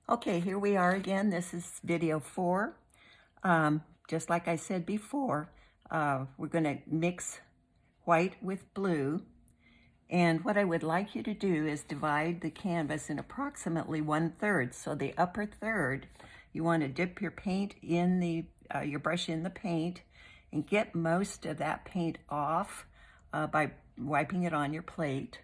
Okay, here we are again. This is video 4. Just like I said before, we're going to mix white with blue. And what I would like you to do is divide the canvas in approximately 1/3. So the upper third, you want to dip your paint in your brush in the paint and get most of that paint off by wiping it on your plate.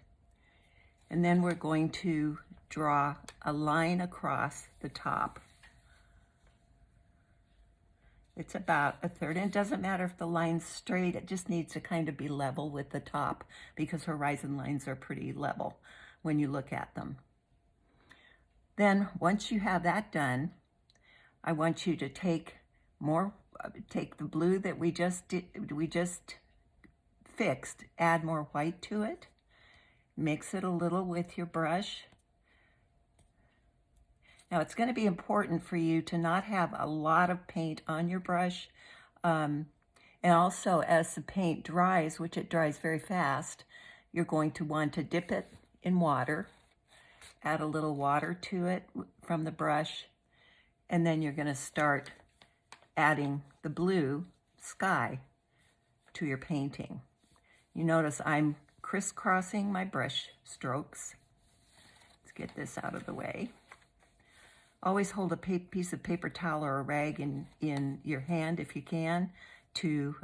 And then we're going to draw a line across the top. It's about 1/3, and it doesn't matter if the line's straight, it just needs to kind of be level with the top because horizon lines are pretty level when you look at them. Then once you have that done, I want you to take the blue that we just fixed, add more white to it, mix it a little with your brush. Now it's going to be important for you to not have a lot of paint on your brush. And also as the paint dries, which it dries very fast, you're going to want to dip it in water, add a little water to it from the brush, and then you're going to start adding the blue sky to your painting. You notice I'm crisscrossing my brush strokes. Let's get this out of the way. Always hold a piece of paper towel or a rag in your hand if you can to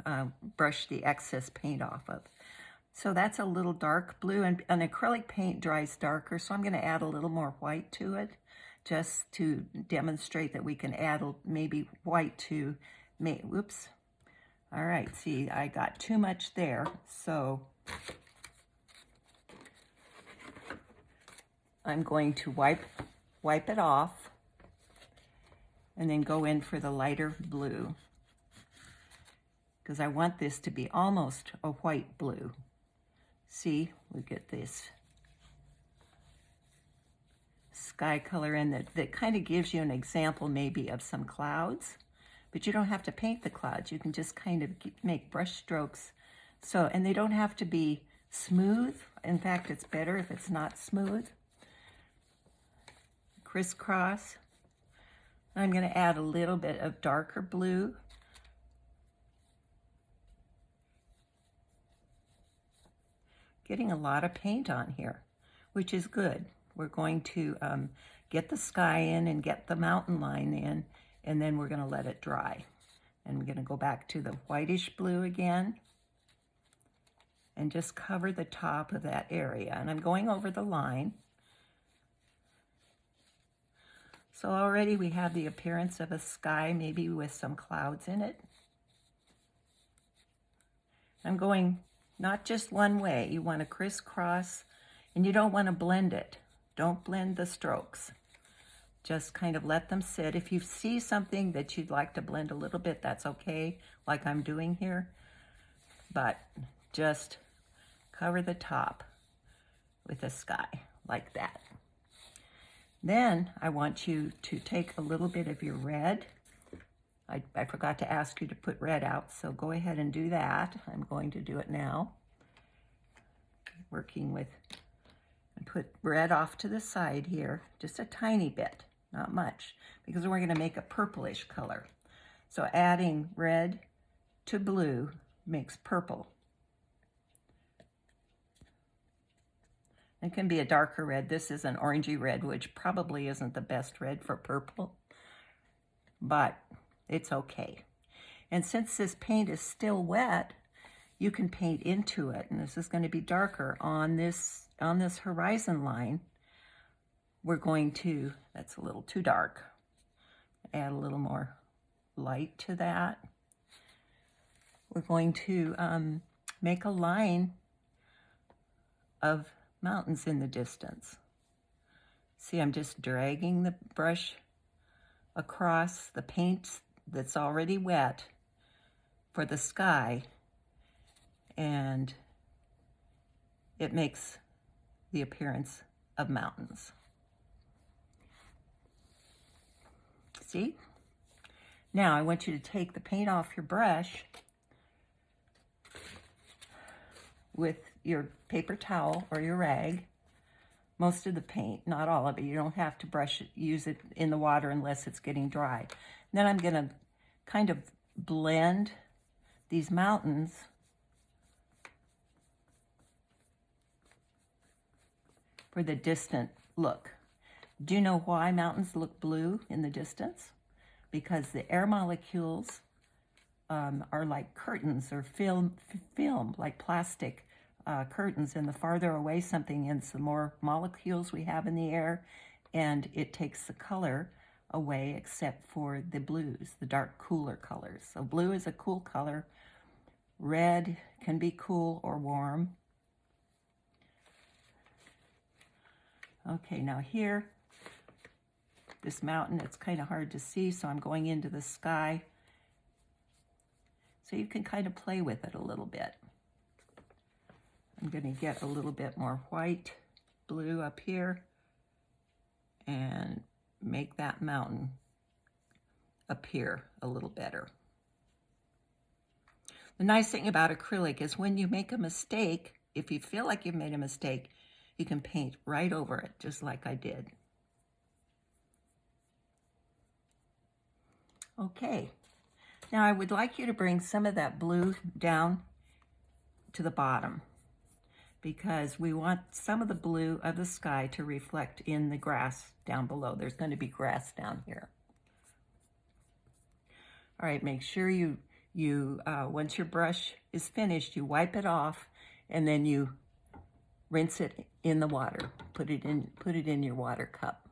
brush the excess paint off of. So that's a little dark blue, and an acrylic paint dries darker, so I'm going to add a little more white to it just to demonstrate that we can add maybe white to whoops. All right, see, I got too much there, so I'm going to wipe it off and then go in for the lighter blue because I want this to be almost a white blue. See, we get this sky color in that kind of gives you an example maybe of some clouds, but you don't have to paint the clouds. You can just kind of make brush strokes. So, and they don't have to be smooth. In fact, it's better if it's not smooth. Crisscross. I'm going to add a little bit of darker blue. Getting a lot of paint on here, which is good. We're going to get the sky in and get the mountain line in, and then we're going to let it dry. And we're going to go back to the whitish blue again and just cover the top of that area. And I'm going over the line. So already we have the appearance of a sky, maybe with some clouds in it. I'm going not just one way. You want to crisscross, and you don't want to blend it. Don't blend the strokes. Just kind of let them sit. If you see something that you'd like to blend a little bit, that's okay, like I'm doing here. But just cover the top with a sky like that. Then I want you to take a little bit of your red. I forgot to ask you to put red out, so go ahead and do that. I'm going to do it now. Working with, and put red off to the side here, just a tiny bit, not much, because we're going to make a purplish color. So adding red to blue makes purple. It can be a darker red. This is an orangey red, which probably isn't the best red for purple, but it's okay. And since this paint is still wet, you can paint into it. And this is going to be darker on this horizon line. We're going to, that's a little too dark, add a little more light to that. We're going to make a line of mountains in the distance. See, I'm just dragging the brush across the paint that's already wet for the sky, and it makes the appearance of mountains. See? Now I want you to take the paint off your brush with your paper towel or your rag, most of the paint, not all of it. You don't have to use it in the water unless it's getting dry. Then I'm going to kind of blend these mountains for the distant look. Do you know why mountains look blue in the distance? Because the air molecules are like curtains or film like plastic curtains, and the farther away something is, the more molecules we have in the air, and it takes the color away except for the blues, the dark, cooler colors. So blue is a cool color. Red can be cool or warm. Okay, now here, this mountain, it's kind of hard to see, so I'm going into the sky. So you can kind of play with it a little bit. I'm going to get a little bit more white, blue up here, and make that mountain appear a little better. The nice thing about acrylic is when you make a mistake, if you feel like you've made a mistake, you can paint right over it, just like I did. Okay. Now I would like you to bring some of that blue down to the bottom, because we want some of the blue of the sky to reflect in the grass down below. There's going to be grass down here. All right, make sure you once your brush is finished, you wipe it off, and then you rinse it in the water. Put it in your water cup.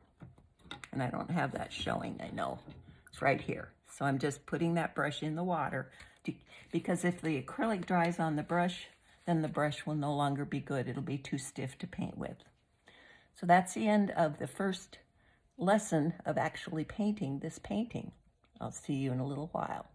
And I don't have that showing, I know. It's right here. So I'm just putting that brush in the water because if the acrylic dries on the brush, then the brush will no longer be good. It'll be too stiff to paint with. So that's the end of the first lesson of actually painting this painting. I'll see you in a little while.